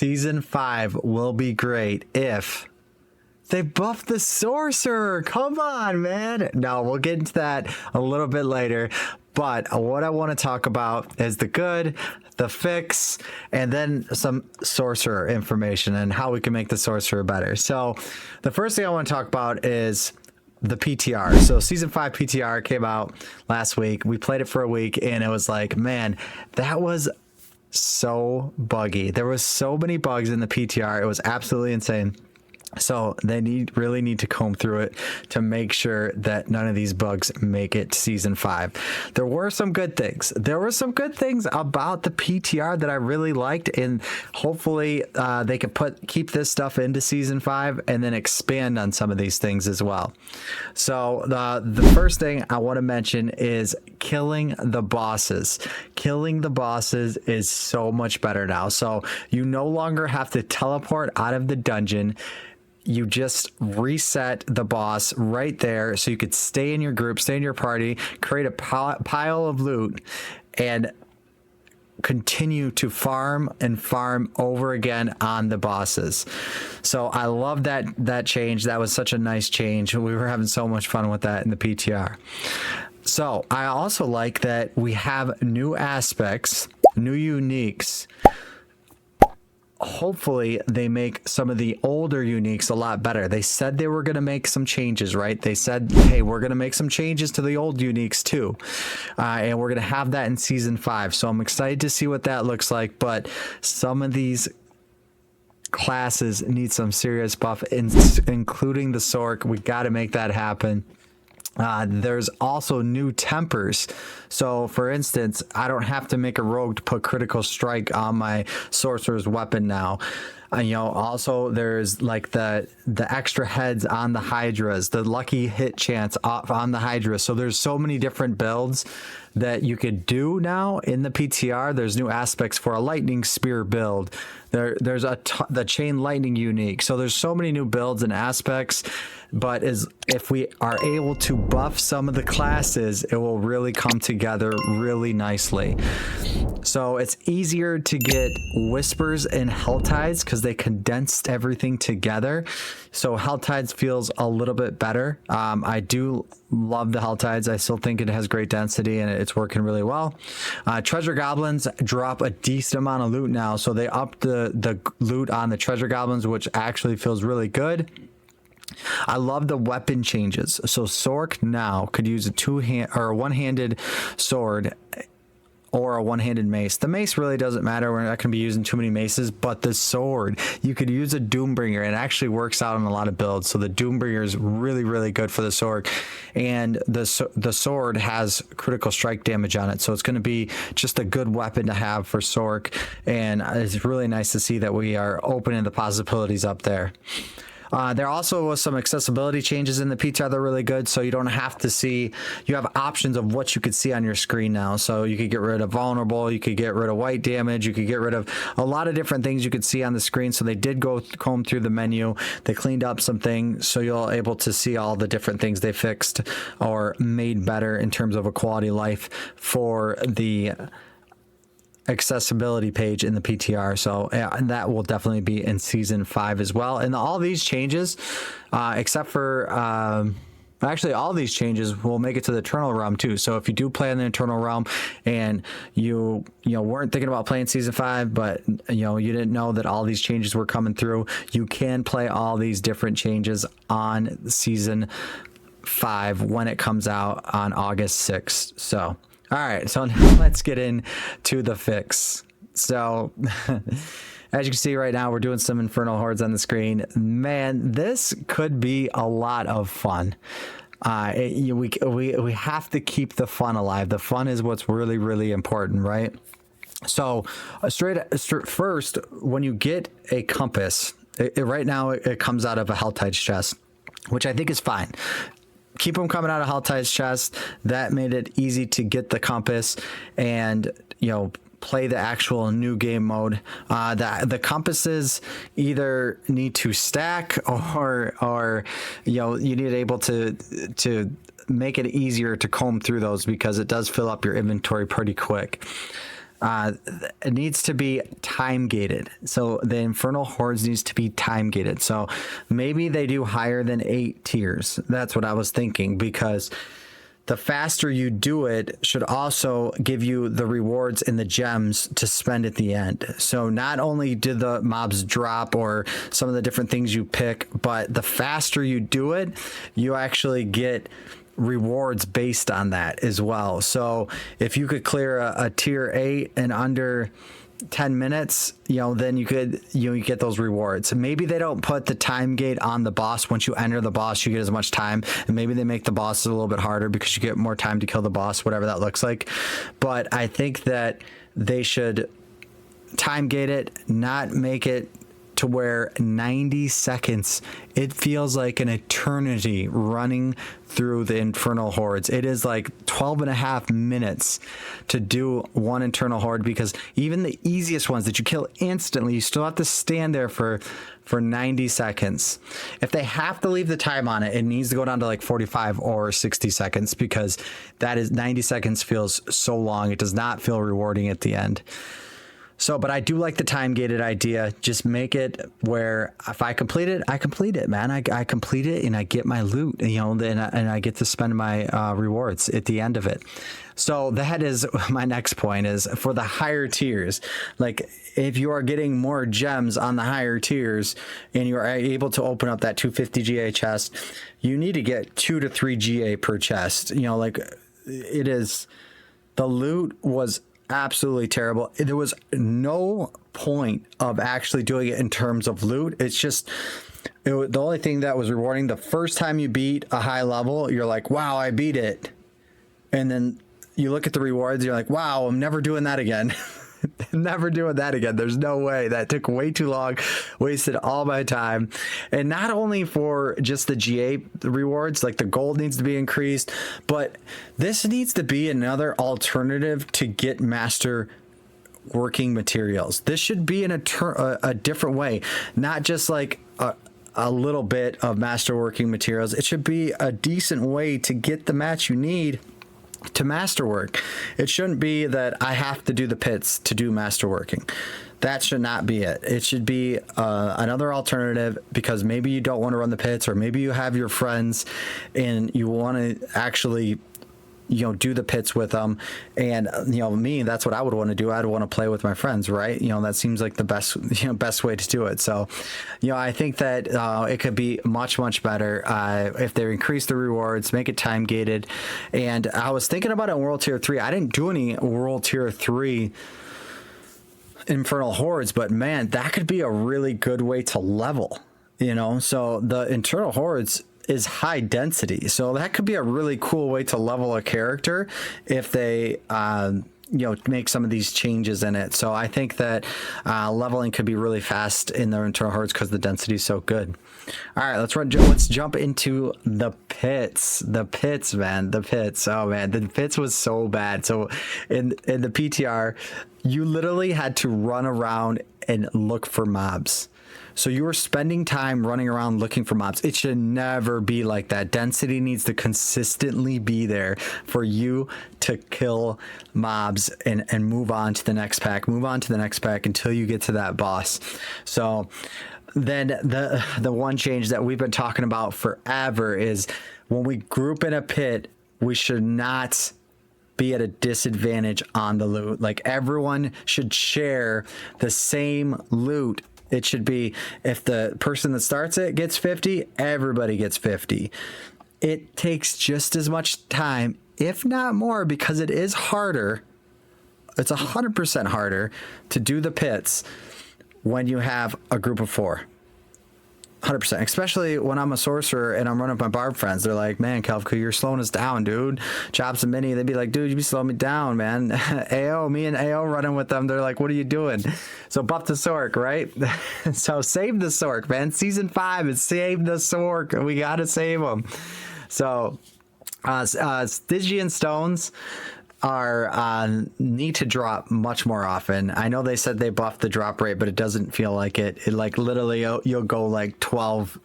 Season 5 will be great if they buff the sorcerer. Come on, man. No, we'll get into that a little bit later. But what I want to talk about is the good, the fix, and then some sorcerer information and how we can make the sorcerer better. So the first thing I want to talk about is the PTR. So season 5 PTR came out last week. We played it for a week and it was like, man, that was so buggy. There was so many bugs in the PTR. It was absolutely insane. So they really need to comb through it to make sure that none of these bugs make it to season 5. There were some good things. There were some good things about the PTR that I really liked, and hopefully they can keep this stuff into season 5 and then expand on some of these things as well. So the first thing I want to mention is killing the bosses. Killing the bosses is so much better now. So you no longer have to teleport out of the dungeon. You just reset the boss right there so you could stay in your group, stay in your party, create a pile of loot, and continue to farm and farm over again on the bosses. So I love that change. That was such a nice change. We were having so much fun with that in the PTR. So I also like that we have new aspects, new uniques. Hopefully they make some of the older uniques a lot better. They said they were going to make some changes, right? They said, hey, we're going to make some changes to the old uniques too. And we're going to have that in season 5. So I'm excited to see what that looks like. But some of these classes need some serious buff, including the Sork. We got to make that happen. There's also new tempers. So for instance, I don't have to make a rogue to put critical strike on my sorcerer's weapon now. Also there's like the extra heads on the hydras, the lucky hit chance on the hydras. So there's so many different builds that you could do now in the PTR. There's new aspects for a lightning spear build. There's the chain lightning unique. So there's so many new builds and aspects, but if we are able to buff some of the classes, it will really come together really nicely. So it's easier to get whispers and Helltides because they condensed everything together. So Helltides feels a little bit better. I do love the Helltides. I still think it has great density and it's working really well. Treasure goblins drop a decent amount of loot now. So they upped the loot on the treasure goblins, which actually feels really good. I love the weapon changes. So Sork now could use a one-handed sword or a one-handed mace. The mace really doesn't matter. We're not going to be using too many maces, but the sword, you could use a Doombringer, and it actually works out on a lot of builds. So the Doombringer is really, really good for the sword, and the sword has critical strike damage on it. So it's going to be just a good weapon to have for Sork, and it's really nice to see that we are opening the possibilities up there. There also was some accessibility changes in the PTR that are really good, so you don't have to see, you have options of what you could see on your screen now. So you could get rid of vulnerable, you could get rid of white damage, you could get rid of a lot of different things you could see on the screen. So they did comb through the menu, they cleaned up some things, so you're able to see all the different things they fixed or made better in terms of a quality of life for the accessibility page in the PTR. So and that will definitely be in season 5 as well. And all these changes, except for actually all these changes will make it to the Eternal Realm too. So if you do play in the Eternal Realm and you weren't thinking about playing season 5, but you didn't know that all these changes were coming through, you can play all these different changes on season 5 when it comes out on August 6th. So all right, so now let's get into the fix. So as you can see right now, we're doing some Infernal Hordes on the screen. Man, this could be a lot of fun. We have to keep the fun alive. The fun is what's really, really important, right? So straight first, when you get a compass, right now it comes out of a Helltide's chest, which I think is fine. Keep them coming out of Helltide's chest. That made it easy to get the compass and play the actual new game mode. The compasses either need to stack or you need able to make it easier to comb through those because it does fill up your inventory pretty quick. uh, it needs to be time gated. So the Infernal Hordes needs to be time gated. So maybe they do higher than 8 tiers. That's what I was thinking, because the faster you do it should also give you the rewards and the gems to spend at the end. So not only do the mobs drop or some of the different things you pick, but the faster you do it, you actually get rewards based on that as well. So if you could clear a tier 8 in under 10 minutes, then you could, you get those rewards. Maybe they don't put the time gate on the boss. Once you enter the boss, you get as much time, and maybe they make the bosses a little bit harder because you get more time to kill the boss, whatever that looks like. But I think that they should time gate it, not make it to where 90 seconds, it feels like an eternity running through the Infernal Hordes. It is like 12 and a half minutes to do one Infernal Horde, because even the easiest ones that you kill instantly, you still have to stand there for 90 seconds. If they have to leave the time on it, it needs to go down to like 45 or 60 seconds, because that is 90 seconds feels so long. It does not feel rewarding at the end. So, but I do like the time gated idea. Just make it where if I complete it, I complete it, man. I complete it and I get my loot, and I get to spend my rewards at the end of it. So that is my next point, is for the higher tiers. Like, if you are getting more gems on the higher tiers and you are able to open up that 250 GA chest, you need to get 2 to 3 GA per chest. Like, it is, the loot was absolutely terrible. There was no point of actually doing it in terms of loot. It's just, the only thing that was rewarding, the first time you beat a high level, you're like, wow, I beat it. And then you look at the rewards, you're like, wow, I'm never doing that again. Never doing that again. There's no way. That took way too long, wasted all my time. And not only for just the GA rewards, like the gold needs to be increased, but this needs to be another alternative to get master working materials. This should be in a different way, not just like a little bit of master working materials. It should be a decent way to get the match you need to masterwork. It shouldn't be that I have to do the pits to do masterworking. That should not be it. It should be another alternative, because maybe you don't want to run the pits, or maybe you have your friends and you want to actually do the pits with them. And me, that's what I would want to do. I'd want to play with my friends, right? That seems like the best way to do it. So I think that it could be much better if they increase the rewards, make it time gated. And I was thinking about it in World Tier 3. I didn't do any World Tier 3 Infernal Hordes, but man, that could be a really good way to level, so the Infernal Hordes is high density, so that could be a really cool way to level a character if they make some of these changes in it. So I think that leveling could be really fast in the Infernal Hordes because the density is so good. All right, let's jump into the pits. Man, the pits. Oh man, the pits was so bad. So in the PTR, you literally had to run around and look for mobs. So you were spending time running around looking for mobs. It should never be like that. Density needs to consistently be there for you to kill mobs and move on to the next pack. Move on to the next pack until you get to that boss. So then the one change that we've been talking about forever is when we group in a pit, we should not be at a disadvantage on the loot. Like, everyone should share the same loot. It should be, if the person that starts it gets 50, everybody gets 50. It takes just as much time, if not more, because it is harder. It's 100% harder to do the pits when you have a group of 4. 100%, especially when I'm a sorcerer and I'm running with my barb friends. They're like, man, Kelvka, you're slowing us down, dude. Chops and Mini, they'd be like, dude, you be slowing me down, man. Me and AO running with them. They're like, what are you doing? So buff the Sork, right? So save the Sork, man. Season 5 is save the Sork. We got to save them. So Stygian Stones are need to drop much more often. I know they said they buffed the drop rate, but it doesn't feel like it. It like literally you'll go like 12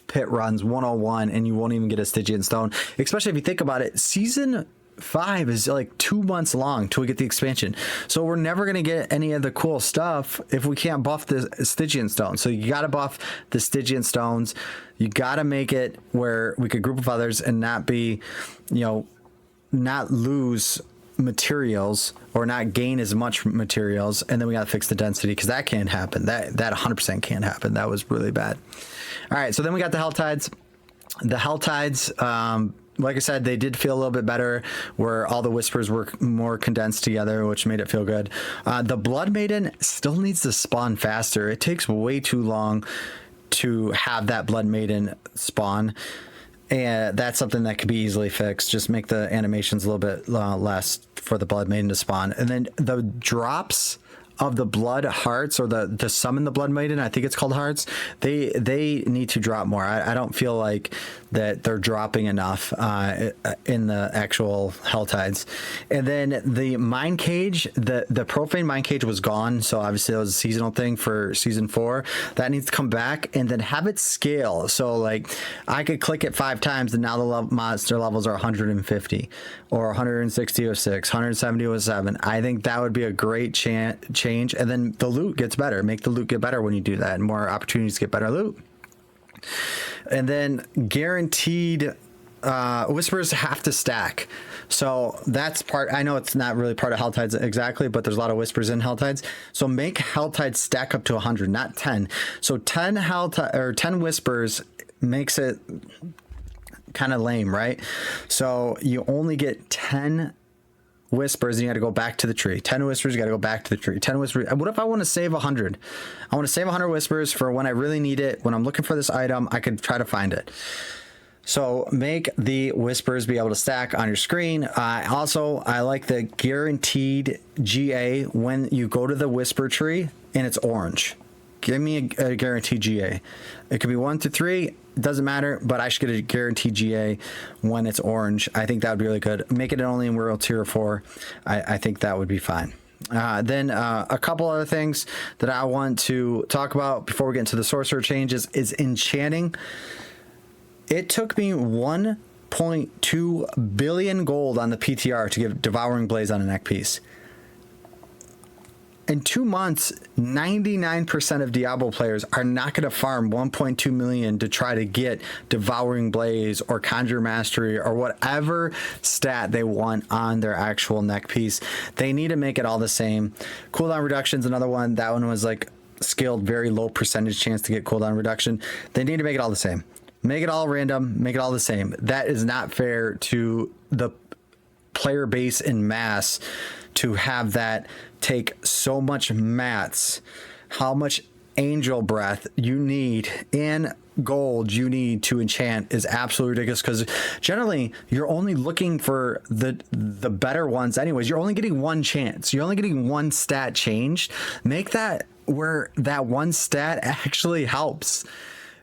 pit runs 101 and you won't even get a Stygian Stone. Especially if you think about it, season 5 is like 2 months long till we get the expansion. So we're never going to get any of the cool stuff if we can't buff the Stygian stones. So you got to buff the Stygian stones. You got to make it where we could group with others and not be, you know, not lose materials or not gain as much materials. And then we got to fix the density, because that can't happen. That 100% can't happen. That was really bad. All right, so then we got the Hell Tides. The Hell Tides, like I said, they did feel a little bit better, where all the whispers were more condensed together, which made it feel good. The Blood Maiden still needs to spawn faster. It takes way too long to have that Blood Maiden spawn. And that's something that could be easily fixed. Just make the animations a little bit less for the Blood Maiden to spawn. And then the drops of the blood hearts, or to summon the Blood Maiden, I think it's called hearts, they need to drop more. I don't feel like that they're dropping enough in the actual Hell Tides. And then the Mind Cage, the Profane Mind Cage was gone, so obviously that was a seasonal thing for season 4. That needs to come back, and then have it scale. So like I could click it 5 times, and now the monster levels are 150 or 160 or 6, 170 or 7. I think that would be a great change. And then the loot gets better. Make the loot get better when you do that, and more opportunities to get better loot. And then guaranteed whispers have to stack. So that's part, I know it's not really part of Hell Tides exactly, but there's a lot of whispers in Hell Tides. So make Hell Tides stack up to 100, not 10. So 10 10 whispers makes it kind of lame, right? So you only get 10 whispers, and you got to go back to the tree. 10 whispers, you got to go back to the tree. 10 whispers. What if I want to save 100? I want to save 100 whispers for when I really need it. When I'm looking for this item, I could try to find it. So make the whispers be able to stack on your screen. Also, I like the guaranteed GA when you go to the whisper tree and it's orange. Give me a guaranteed GA. It could be 1 to 3. It doesn't matter, but I should get a guaranteed GA when it's orange. I think that would be really good. Make it only in World Tier 4. I think that would be fine. Then a couple other things that I want to talk about before we get into the sorcerer changes is enchanting. It took me 1.2 billion gold on the PTR to get Devouring Blaze on a neck piece. In 2 months, 99% of Diablo players are not going to farm 1.2 million to try to get Devouring Blaze or Conjure Mastery or whatever stat they want on their actual neck piece. They need to make it all the same. Cooldown reduction's another one. That one was like skilled, very low percentage chance to get cooldown reduction. They need to make it all the same. Make it all random. Make it all the same. That is not fair to the player base in mass to have that take so much mats, how much angel breath you need and gold you need to enchant is absolutely ridiculous, because generally you're only looking for the better ones anyways. You're only getting one chance. You're only getting one stat changed. Make that where that one stat actually helps.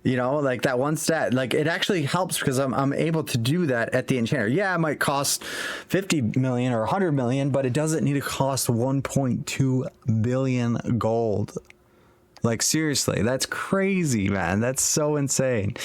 You know, like that one stat, like it actually helps because I'm able to do that at the enchanter. Yeah, it might cost 50 million or 100 million, but it doesn't need to cost 1.2 billion gold. Like seriously, that's crazy, man. That's so insane.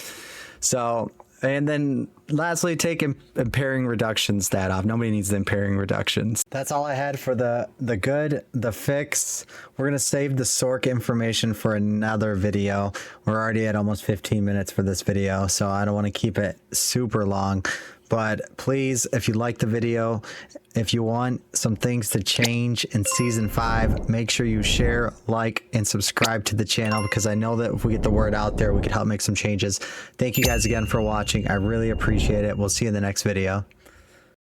So, and then lastly, take impairing reduction stat off. Nobody needs the impairing reductions. That's all I had for the good, the fix. We're going to save the Sork information for another video. We're already at almost 15 minutes for this video, so I don't want to keep it super long. But please, if you like the video, if you want some things to change in Season 5, make sure you share, like, and subscribe to the channel, because I know that if we get the word out there, we could help make some changes. Thank you guys again for watching. I really appreciate it. We'll see you in the next video.